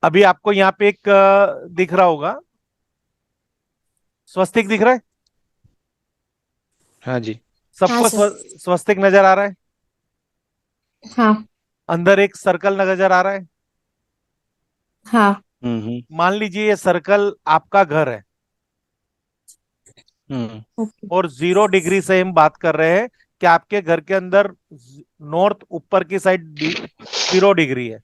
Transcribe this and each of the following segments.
अभी आपको यहाँ पे एक दिख रहा होगा, स्वस्तिक दिख रहा है हाँ जी। हाँ सबको? सर। स्वस्तिक नजर आ रहा है? हाँ। अंदर एक सर्कल नजर आ रहा है? हाँ। हम्म। मान लीजिए ये सर्कल आपका घर है, हम्म। ओके। और 0 डिग्री से हम बात कर रहे हैं कि आपके घर के अंदर नॉर्थ ऊपर की साइड 0 डिग्री है।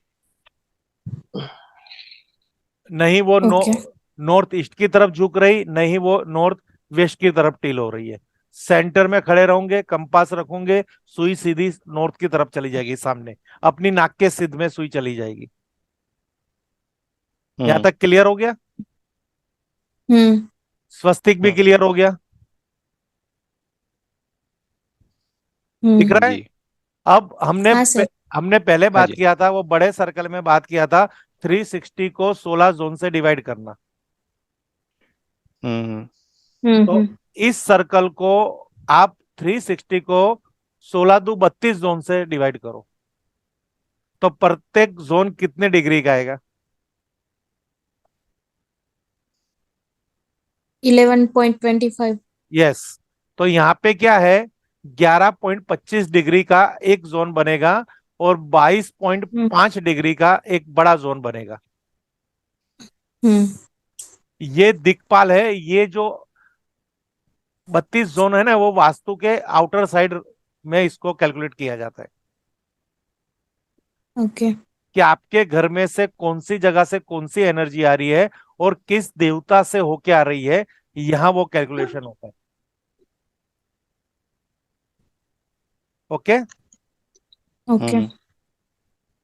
नहीं वो ओके। नॉर्थ ईस्ट की तरफ झुक रही, नहीं वो नॉर्थ वेस्ट की तरफ टिल हो रही है। सेंटर में खड़े रहोगे, कंपास रखोगे, सुई सीधी नॉर्थ की तरफ चली जाएगी सामने, अपनी नाक के सिद्ध में सुई चली जाएगी। यहां हम्म। तक क्लियर हो गया? हम्म। स्वस्तिक भी हम्म। क्लियर हो गया? दिख हम्म। रहा है? जी। अब हाँ सर। हमने पहले हाँ बात जी। किया था, वो बड़े सर्कल में बात किया था, 360 को 16 जोन से डिवाइड करना। हम्म। तो हम्म। इस सर्कल को आप 360 को 16 दू 32 जोन से डिवाइड करो, तो प्रत्येक जोन कितने डिग्री का आएगा? 11.25। यस। तो यहाँ पे क्या है, 11.25 डिग्री का एक जोन बनेगा, और बाईस पॉइंट हम्म। पांच डिग्री का एक बड़ा जोन बनेगा। हम्म। ये दिक्पाल है। ये जो 32 जोन है ना, वो वास्तु के आउटर साइड में इसको कैलकुलेट किया जाता है ओके। कि आपके घर में से कौन सी जगह से कौन सी एनर्जी आ रही है और किस देवता से होके आ रही है, यहां वो कैलकुलेशन होता है। ओके। ओके।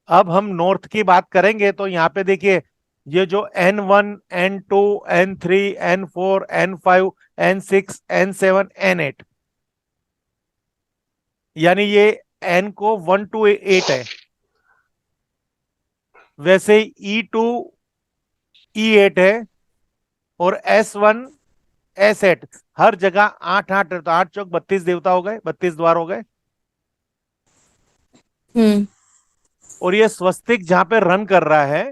अब हम नॉर्थ की बात करेंगे, तो यहाँ पे देखिए, ये जो N1 N2 N3 N4 N5 N6 N7 N8, यानी ये N को 1 to 8 है। वैसे E2 E8 है, और S1 S8। हर जगह 8 8 है, तो 8 चौक 32 देवता हो गए, 32 द्वार हो गए। हम्म। और ये स्वस्तिक जहां पे रन कर रहा है,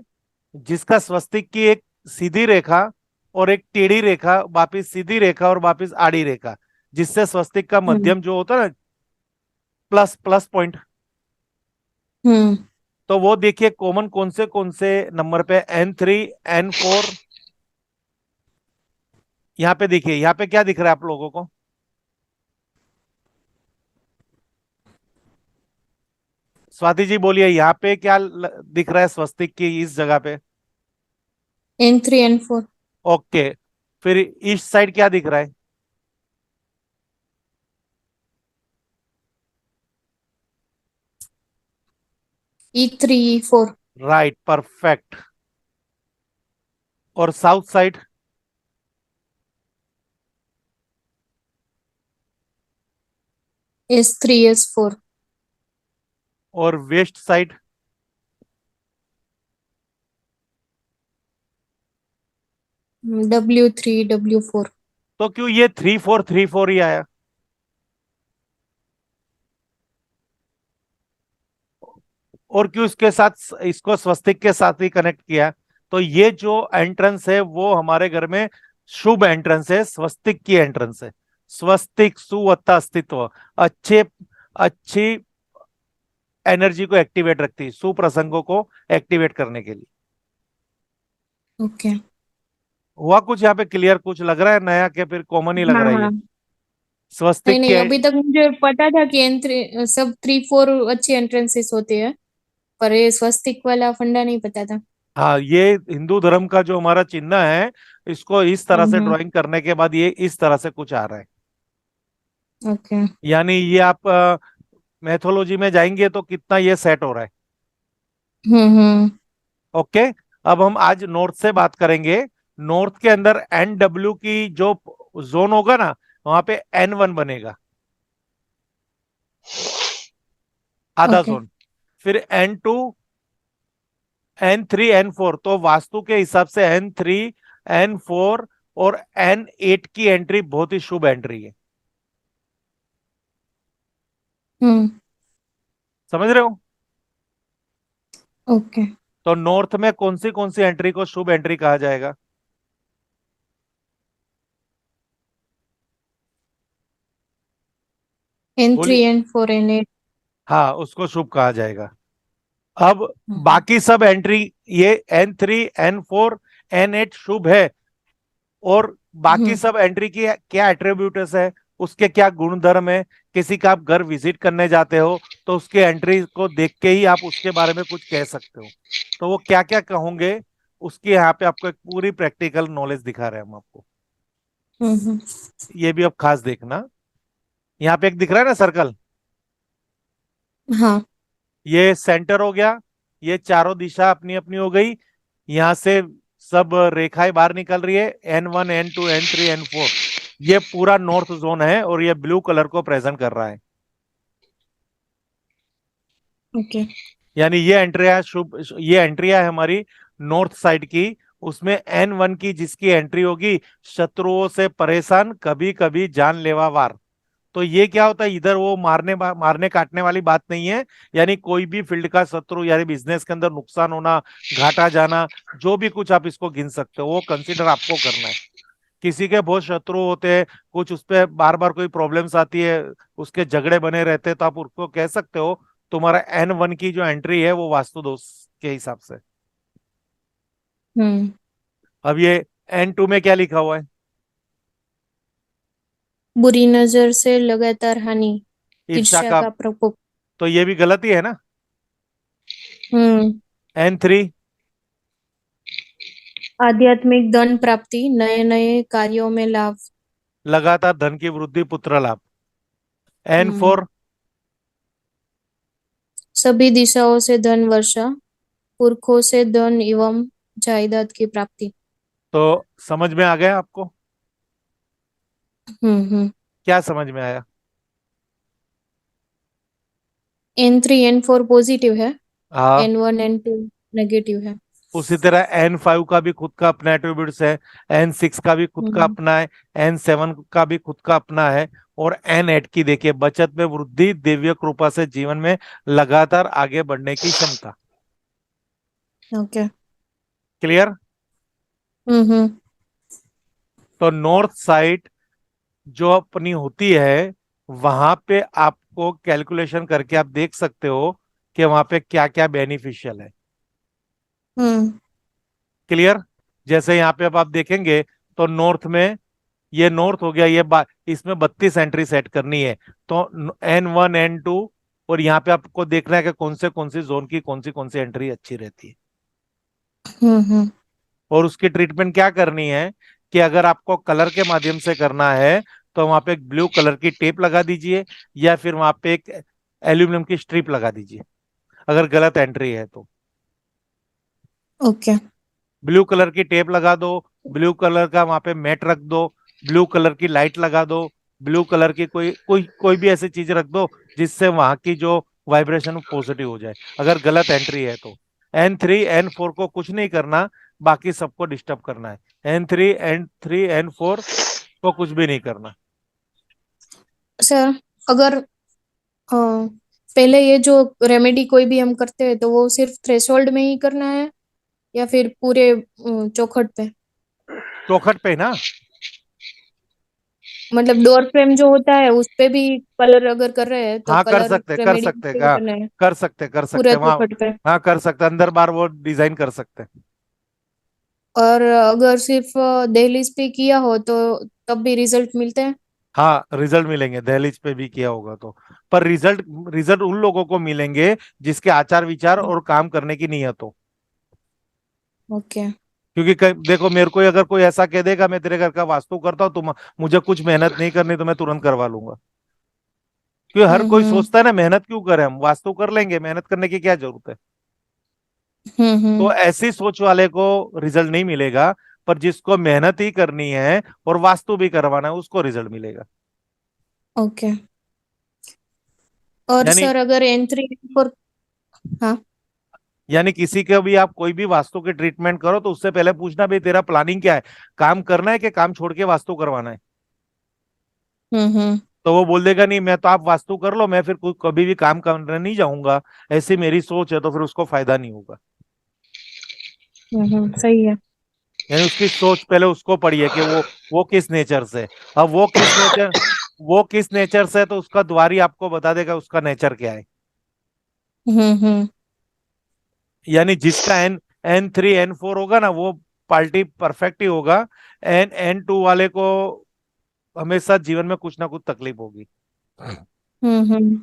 जिसका स्वस्तिक की एक सीधी रेखा और एक टेढ़ी रेखा, वापिस सीधी रेखा और वापिस आड़ी रेखा, जिससे स्वस्तिक का हम्म। मध्यम जो होता है ना, प्लस प्लस पॉइंट, हम्म। तो वो देखिए कौन से नंबर पे, N3 N4। यहाँ पे देखिए, यहाँ पे क्या दिख रहा है आप लोगों को? स्वाति जी बोलिए, यहाँ पे क्या दिख रहा है स्वस्तिक की इस जगह पे? N3 N4। ओके। फिर ईस्ट साइड क्या दिख रहा है? E3 E4। Right, perfect. और साउथ साइड? S3 S4। और वेस्ट साइड? W3 W4। तो क्यों ये 3 4 3 4 ही आया? और क्यों इसके साथ, इसको स्वस्तिक के साथ ही कनेक्ट किया? तो ये जो एंट्रेंस है वो हमारे घर में शुभ एंट्रेंस है, स्वस्तिक की एंट्रेंस है। स्वस्तिक सुवत्ता अस्तित्व, अच्छे अच्छी एनर्जी को एक्टिवेट रखती है, सुप्रसंगों को एक्टिवेट करने के लिए। ओके। हुआ कुछ यहाँ पे क्लियर? कुछ लग रहा है नया, क्या फिर कॉमन ही लग हाँ रहा है ये? हाँ। नहीं स्वस्तिक नहीं, के, अभी तक मुझे पता था कि N3 सब 3 4 अच्छे एंट्रेंसेस होते हैं, पर ये स्वस्तिक वाला फंडा नहीं पता था। हाँ, ये हिंदू धर्म का जो हमारा चिन्ह है, इसको इस तरह से हम्म। ड्राइंग करने के बाद ये इस तरह से कुछ आ रहा है। ओके। यानी ये आप मैथोलॉजी में जाएंगे तो कितना ये सेट हो रहा है। हम्म। ओके। अब हम आज नॉर्थ से बात करेंगे। नॉर्थ के अंदर NW की जो जोन होगा ना, वहां पे N1 बनेगा, आधा ओके। जोन। फिर N2 N3 N4, तो वास्तु के हिसाब से N3 N4 और N8 की एंट्री बहुत ही शुभ एंट्री है। हम्म। समझ रहे हो? ओके। तो नॉर्थ में कौन सी एंट्री को शुभ एंट्री कहा जाएगा? N3 बोलिए। N4 N8। हाँ, उसको शुभ कहा जाएगा। अब हम्म बाकी सब एंट्री, ये N3 N4 N8 शुभ है, और बाकी हम्म सब एंट्री की क्या एट्रीब्यूट्स है, उसके क्या गुणधर्म है। किसी का आप घर विजिट करने जाते हो तो उसके एंट्री को देख के ही आप उसके बारे में कुछ कह सकते हो। तो वो क्या क्या कहोगे, उसकी यहाँ पे आपको एक पूरी प्रैक्टिकल नॉलेज दिखा रहे हैं हम आपको। हम्म। ये भी अब खास देखना। यहाँ पे एक दिख रहा है ना सर्कल, हाँ। ये सेंटर हो गया। ये चारों दिशा अपनी अपनी हो गई। यहां से सब रेखाएं बाहर निकल रही है, N1 N2 N3 N4। ये पूरा नॉर्थ जोन है और ये ब्लू कलर को प्रेजेंट कर रहा है। ओके। यानी ये एंट्रिया शुभ, ये एंट्रिया है हमारी नॉर्थ साइड की। उसमें N1 की जिसकी एंट्री होगी, शत्रुओं से परेशान, कभी कभी जानलेवा वार। तो ये क्या होता है, इधर वो मारने काटने वाली बात नहीं है। यानी कोई भी फील्ड का शत्रु, यानी बिजनेस के अंदर नुकसान होना, घाटा जाना, जो भी कुछ आप इसको गिन सकते हो, वो कंसिडर आपको करना है। किसी के बहुत शत्रु होते हैं, कुछ उस पर बार बार कोई प्रॉब्लम्स आती है, उसके झगड़े बने रहते हैं, तो आप उसको कह सकते हो तुम्हारा N1 की जो एंट्री है वो वास्तु दोष के हिसाब से। हम्म। अब ये N2 में क्या लिखा हुआ है? बुरी नजर से लगातार हानि, ईर्ष्या ईर्ष्या का। का प्रकोप। तो ये भी गलत ही है ना। हम्म। N3, आध्यात्मिक धन प्राप्ति, नए नए कार्यों में लाभ। लगातार धन की वृद्धि, पुत्र लाभ। हम्म। N4, सभी दिशाओं से धन वर्षा, पुरखों से धन एवं जायदाद की प्राप्ति। तो समझ में आ गया आपको? हम्म। क्या समझ में आया? N3 N4 पॉजिटिव है, हाँ। N1 N2 नेगेटिव है। उसी तरह N5 का भी खुद का अपना एट्रीब्यूट्स है, N6 का भी खुद का हम्म अपना है, N7 का भी खुद का अपना है। और N8 की देखिए, बचत में वृद्धि, दिव्य कृपा से जीवन में लगातार आगे बढ़ने की क्षमता। ओके। क्लियर? हम्म। तो नॉर्थ साइड जो अपनी होती है, वहां पे आपको कैलकुलेशन करके आप देख सकते हो कि वहां पे क्या क्या बेनिफिशियल है। हम्म। क्लियर? जैसे यहाँ पे अब आप देखेंगे तो नॉर्थ में, ये नॉर्थ हो गया, इसमें 32 एंट्री सेट करनी है। तो N1 N2, और यहाँ पे आपको देखना है कि कौन सी जोन की कौन सी एंट्री अच्छी रहती है। हम्म। और उसकी ट्रीटमेंट क्या करनी है, कि अगर आपको कलर के माध्यम से करना है तो वहां पे एक ब्लू कलर की टेप लगा दीजिए, या फिर वहां पे एक एल्यूमिनियम की स्ट्रिप लगा दीजिए, अगर गलत एंट्री है तो। ओके। ब्लू कलर की टेप लगा दो, ब्लू कलर का वहां पे मैट रख दो, ब्लू कलर की लाइट लगा दो, ब्लू कलर की कोई भी ऐसी चीज रख दो जिससे वहां की जो वाइब्रेशन पॉजिटिव हो जाए, अगर गलत एंट्री है तो। N3 N4 को कुछ नहीं करना, बाकी सबको डिस्टर्ब करना है। N3 N4 को कुछ भी नहीं करना। सर, अगर पहले ये जो रेमेडी कोई भी हम करते हैं तो वो सिर्फ थ्रेशोल्ड में ही करना है या फिर पूरे चौखट पे? चौखट पे ना। मतलब डोर फ्रेम जो होता है उस पे भी कलर अगर कर रहे हैं तो हाँ, कलर कर रेमेडी सकते, पे ही हाँ, करना है कर पूरा सकते वहाँ। चौखट पे? हाँ, कर सकते, अंदर बार वो डिजाइन कर सकते। और अगर सिर्फ दहलीज पे किया हो तो तब भी रिजल्ट मिलते हैं? हाँ, रिजल्ट मिलेंगे, दहलीज पे भी किया होगा तो। पर रिजल्ट रिजल्ट उन लोगों को मिलेंगे जिसके आचार विचार और काम करने की नीयत हो। ओके। क्योंकि देखो, मेरे को अगर कोई ऐसा कह देगा मैं तेरे घर का वास्तु करता हूँ, तुम मुझे कुछ मेहनत नहीं करनी, तो मैं तुरंत करवा लूंगा। क्योंकि हर कोई हम्म। सोचता है ना, मेहनत क्यों करें, हम वास्तु कर लेंगे, मेहनत करने की क्या जरूरत है। तो हम्म। ऐसी सोच वाले को रिजल्ट नहीं मिलेगा। पर जिसको मेहनत ही करनी है और वास्तु भी करवाना है, उसको रिजल्ट मिलेगा। ओके। और यानी सर अगर N3 N4? हाँ। यानी किसी के भी आप कोई भी वास्तु के ट्रीटमेंट करो तो उससे पहले पूछना, भाई तेरा प्लानिंग क्या है, काम करना है कि काम छोड़ के वास्तु करवाना है। हम्म। तो वो बोल देगा नहीं, मैं तो आप वास्तु कर लो, मैं फिर कभी भी काम करने नहीं जाऊंगा, ऐसी मेरी सोच है, तो फिर उसको फायदा नहीं होगा। सही है। यानी उसकी सोच पहले उसको पढ़िए कि वो किस नेचर से है। अब वो किस नेचर से है, तो उसका द्वारी आपको बता देगा उसका नेचर क्या है। हम्म। यानी जिसका N3 N4 होगा ना, वो पार्टी परफेक्ट ही होगा। N2 वाले को हमेशा जीवन में कुछ ना कुछ तकलीफ होगी। हम्म।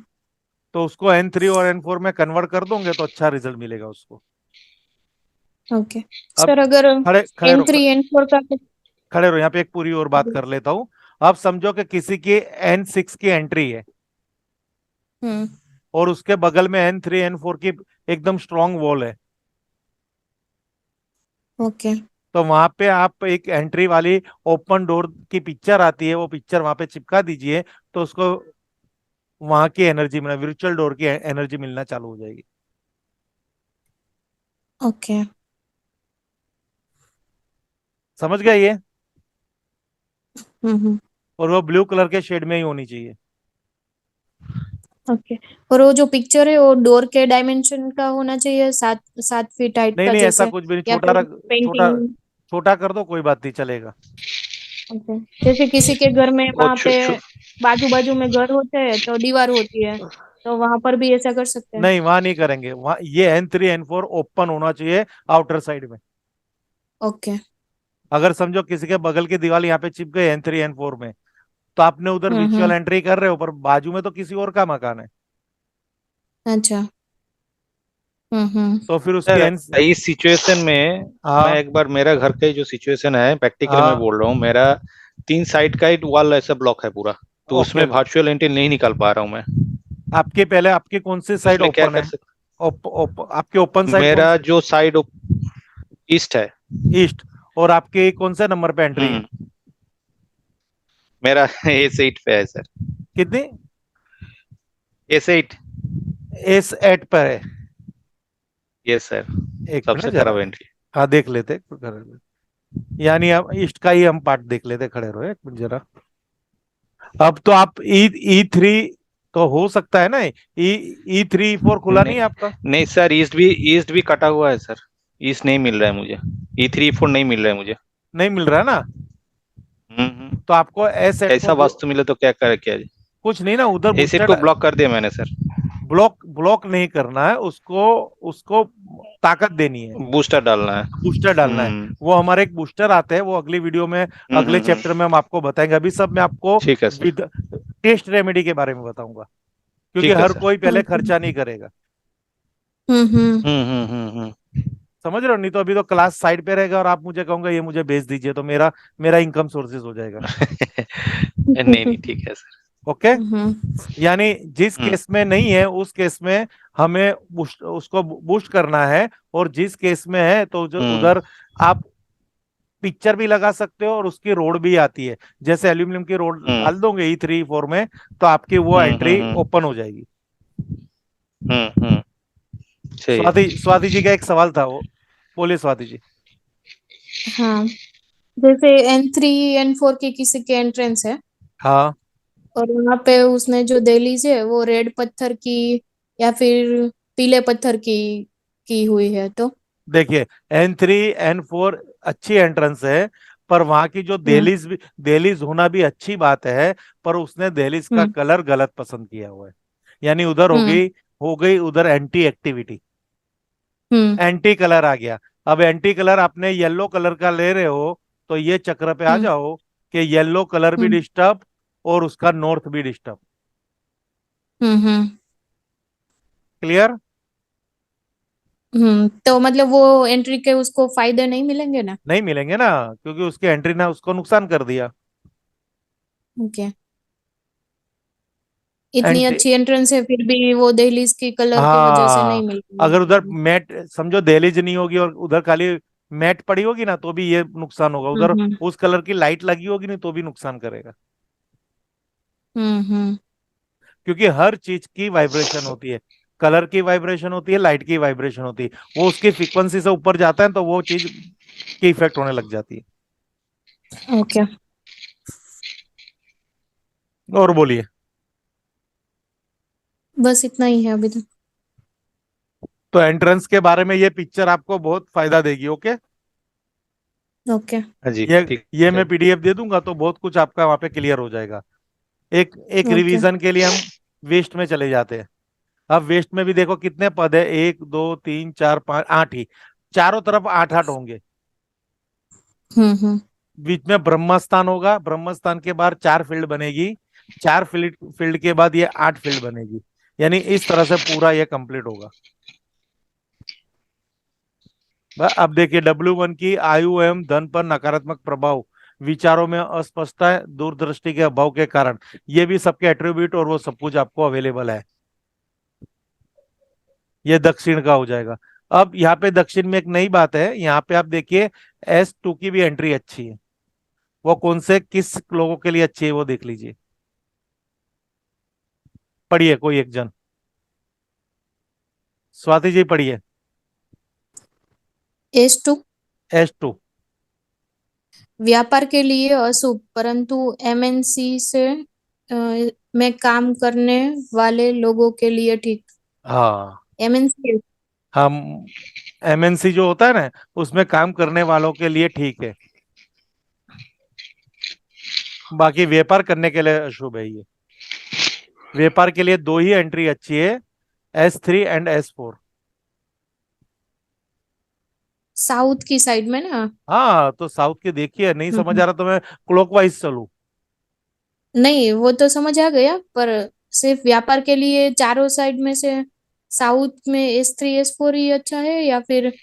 तो उसको N3 और N4 में कन्वर्ट कर दोगे तो अच्छा रिजल्ट मिलेगा उसको। ओके अब सर, अगर खड़े खड़े एन रहो, थ्री एन फोर का खड़े रहो, यहाँ पे एक पूरी और बात कर लेता हूँ। अब समझो कि किसी की N6 की एंट्री है, हम्म। और उसके बगल में N3 N4 की एकदम स्ट्रांग वॉल है। ओके। तो वहां पे आप एक एंट्री वाली ओपन डोर की पिक्चर आती है, वो पिक्चर वहां पे चिपका दीजिए। तो उसको वहां की एनर्जी मिलना, वर्चुअल डोर की एनर्जी मिलना चालू हो जाएगी। ओके। समझ गए ये? हम्म। और वो ब्लू कलर के शेड में ही होनी चाहिए। ओके। और वो जो पिक्चर है वो डोर के डायमेंशन का होना चाहिए, 7 7 फीट हाइट नहीं का नहीं, ऐसा जैसे, कुछ भी नहीं, या छोटा फिर रख, छोटा पेंटिंग। छोटा कर दो, कोई बात नहीं, चलेगा। ओके। जैसे किसी के घर में वो वहां पे बाजू बाजू में घर होते हैं तो दीवार होती है, तो वहां पर भी ऐसा कर सकते हैं। नहीं, वहां नहीं करेंगे, वहां ये N3 N4 ओपन होना चाहिए आउटर साइड में। ओके। अगर समझो किसी के बगल की दीवार यहाँ पे चिप गई N3 N4 में, तो आपने उधर विजुअल हम्म। एंट्री कर रहे हो, पर बाजू में तो किसी और का मकान है। अच्छा। हम्म। तो फिर उसके सर, एन। इस सिचुएशन में मैं हाँ एक बार, मेरा घर का ही जो सिचुएशन है प्रैक्टिकली मैं हाँ। बोल रहा हूँ, मेरा 3 साइड का ही वॉल ऐसा ब्लॉक है पूरा। तो ओके, उसमें वर्चुअल एंट्री नहीं निकाल पा रहा हूँ मैं। आपके पहले आपकी कौन सी तो साइड उसमें क्या ओपन कर है? सकते? आपकी ओपन साइड कौन मेरा सी? जो साइड ईस्ट है। ईस्ट। और आपके कौन से नंबर पे एंट्री है? हम्म। मेरा A8 पे है सर। कितनी? A8। S8 पर है। Yes sir. एक मिनट सबसे जरा। खराब एंट्री। हाँ, देख लेते यानी अब ईस्ट का ही हम पार्ट देख लेते, खड़े रहो एक मिनट जरा। अब तो आप E3 तो हो सकता है ना, E3 E4 खुला नहीं नहीं है आपका? नहीं सर, ईस्ट भी कटा हुआ है सर। ईस्ट नहीं मिल रहा है मुझे। E3 E4 नहीं मिल रहा है मुझे। नहीं मिल रहा है ना? हम्म। तो आपको S8 को ऐसा वास्तु मिले तो क्या करे, क्या? कुछ नहीं ना, उधर एसिड बूस्टर। को ब्लॉक कर दिया मैंने सर। ब्लॉक ब्लॉक नहीं करना है उसको, उसको ताकत देनी है, बूस्टर डालना है। बूस्टर डालना है। वो हमारे एक बूस्टर आते हैं, वो अगली वीडियो में, अगले चैप्टर में हम आपको बताएंगे। अभी सब मैं आपको ठीक है सर। विद टेस्ट रेमेडी के बारे में बताऊंगा, क्योंकि ठीक है हर सर। कोई पहले ओके। खर्चा नहीं करेगा। हम्म। समझ रहे हो? नहीं तो अभी तो क्लास साइड पे रहेगा और आप मुझे कहोगे ये मुझे भेज दीजिए, तो मेरा मेरा इनकम सोर्सेज हो जाएगा। नहीं नहीं, ठीक है सर। ओके। हम्म। यानी जिस हम्म केस में नहीं है उस केस में हमें उसको बूस्ट करना है। और जिस केस में है तो जो हम्म उधर आप पिक्चर भी लगा सकते हो, और उसकी रोड भी आती है। जैसे एल्यूमिनियम की रोड हम्म डाल दोगे E3 E4 में, तो आपकी वो एंट्री ओपन हो जाएगी। हम्म। सही है। स्वाति स्वाति जी का एक सवाल था, वो बोलिए स्वाति जी। हाँ, जैसे N3 N4 की किसी के एंट्रेंस है, हाँ, और वहां पे उसने जो दहलीज है वो रेड पत्थर की या फिर पीले पत्थर की हुई है, तो देखिए, N3 N4 अच्छी एंट्रेंस है, पर वहां की जो हम्म। दहलीज भी, दहलीज होना भी अच्छी बात है, पर उसने दहलीज का हम्म। कलर गलत पसंद किया हुआ है। यानी उधर हम्म। हो गई उधर एंटी एक्टिविटी, हम्म। एंटी कलर आ गया। अब एंटी कलर आपने येलो कलर का ले रहे हो, तो ये चक्र पे आ हम्म। जाओ कि येलो कलर भी हम्म। डिस्टर्ब और उसका नॉर्थ भी डिस्टर्ब। हम्म। क्लियर? तो मतलब वो एंट्री के उसको फायदे नहीं मिलेंगे ना? नहीं मिलेंगे ना, क्योंकि उसकी एंट्री ने उसको नुकसान कर दिया। ओके। इतनी एंटी अच्छी एंट्रेंस है फिर भी वो दहलीज की कलर की वजह से नहीं हाँ, मिल अगर उधर रही। मैट समझो दहलीज नहीं होगी और उधर खाली मैट पड़ी होगी ना, तो भी ये नुकसान होगा। उधर हम्म। उस कलर की लाइट लगी होगी नहीं, तो भी नुकसान करेगा। हम्म। क्योंकि हर चीज की वाइब्रेशन होती है, कलर की वाइब्रेशन होती है, लाइट की वाइब्रेशन होती है। वो उसकी फ्रीक्वेंसी से ऊपर जाता है तो वो चीज की इफेक्ट होने लग जाती है। ओके। और बोलिए। बस इतना ही है अभी तो। तो एंट्रेंस के बारे में ये पिक्चर आपको बहुत फायदा देगी। Okay, okay. हाँ जी, ये ठीक ये है। मैं पीडीएफ दे दूंगा तो बहुत कुछ आपका वहां पे क्लियर हो जाएगा। एक एक ओके। रिवीजन के लिए हम वेस्ट में चले जाते हैं। अब वेस्ट में भी देखो कितने पद है, 1 2 3 4 5 8 ही, चारों तरफ 8 8 होंगे। हम्म। बीच में ब्रह्मस्थान होगा, ब्रह्मस्थान के बाद 4 फील्ड बनेगी, 4 फील्ड फील्ड के बाद ये 8 फील्ड बनेगी। यानी इस तरह से पूरा ये कंप्लीट होगा। अब देखिए W1 की आयु एवं धन पर नकारात्मक प्रभाव, विचारों में अस्पष्टता, दूरदृष्टि के अभाव के कारण, ये भी सबके एट्रीब्यूट और वो सब कुछ आपको अवेलेबल है। ये दक्षिण का हो जाएगा। अब यहाँ पे दक्षिण में एक नई बात है, यहाँ पे आप देखिए S2 की भी एंट्री अच्छी है। वो कौन से किस लोगों के लिए अच्छी है वो देख लीजिए। पढ़िए कोई एक जन, स्वाति जी पढ़िए। S2 S2 व्यापार के लिए अशुभ, परंतु MNC से में काम करने वाले लोगों के लिए ठीक। हाँ, MNC। हम MNC जो होता है ना, उसमें काम करने वालों के लिए ठीक है। बाकी व्यापार करने के लिए अशुभ है ये। व्यापार के लिए दो ही एंट्री अच्छी है, S3 एंड S4। साउथ की साइड में ना। हाँ तो साउथ के देखिए, नहीं समझ हम्म। आ रहा तो मैं क्लॉकवाइज चलूं। नहीं, वो तो समझ आ गया, पर सिर्फ व्यापार के लिए चारों साइड में से साउथ में S3 S4 ही अच्छा है, या फिर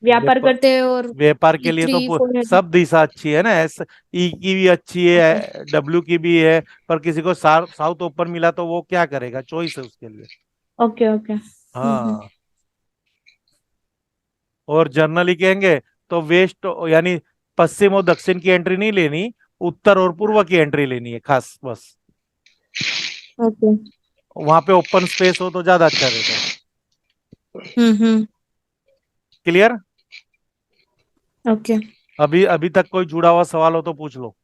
व्यापार व्यापार करते हैं और व्यापार के लिए तो E3 4 है? सब दिशा अच्छी है ना। E की भी अच्छी ओके। है, W की भी है। पर किसी को साउथ ओपन मिला तो वो क्या करेगा, चॉइस है उसके लिए। ओके। ओके। हाँ, और जनरली कहेंगे तो वेस्ट यानी पश्चिम और दक्षिण की एंट्री नहीं लेनी, उत्तर और पूर्व की एंट्री लेनी है खास बस। ओके। वहां पे ओपन स्पेस हो तो ज्यादा अच्छा रहता है। हम्म। क्लियर? ओके। अभी अभी तक कोई जुड़ा हुआ सवाल हो तो पूछ लो।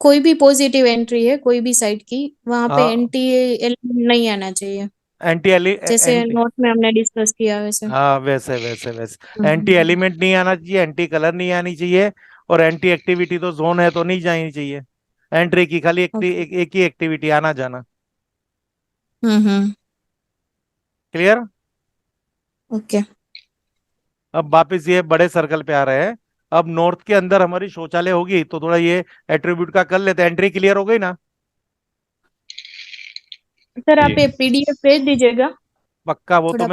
कोई भी पॉजिटिव एंट्री है कोई भी साइड की, वहां पे हाँ, एंटी एलिमेंट नहीं आना चाहिए, एंटी एली जैसे एंटी नोट में हमने डिस्कस किया वैसे। हाँ, वैसे वैसे वैसे एंटी हम्म। एलिमेंट नहीं आना चाहिए, एंटी कलर नहीं आनी चाहिए, और एंटी एक्टिविटी तो जोन है तो नहीं जानी चाहिए। एंट्री की खाली ओके। एक ही एक्टिविटी, आना जाना। हम्म। क्लियर? ओके। अब वापिस ये बड़े सर्कल पे आ रहे हैं। अब नॉर्थ के अंदर हमारी शौचालय होगी तो थोड़ा ये एट्रीब्यूट का कर लेते हैं। एंट्री क्लियर हो गई ना? सर, जी। आप ये PDF भेज दीजिएगा पक्का? वो तो थोड़ा।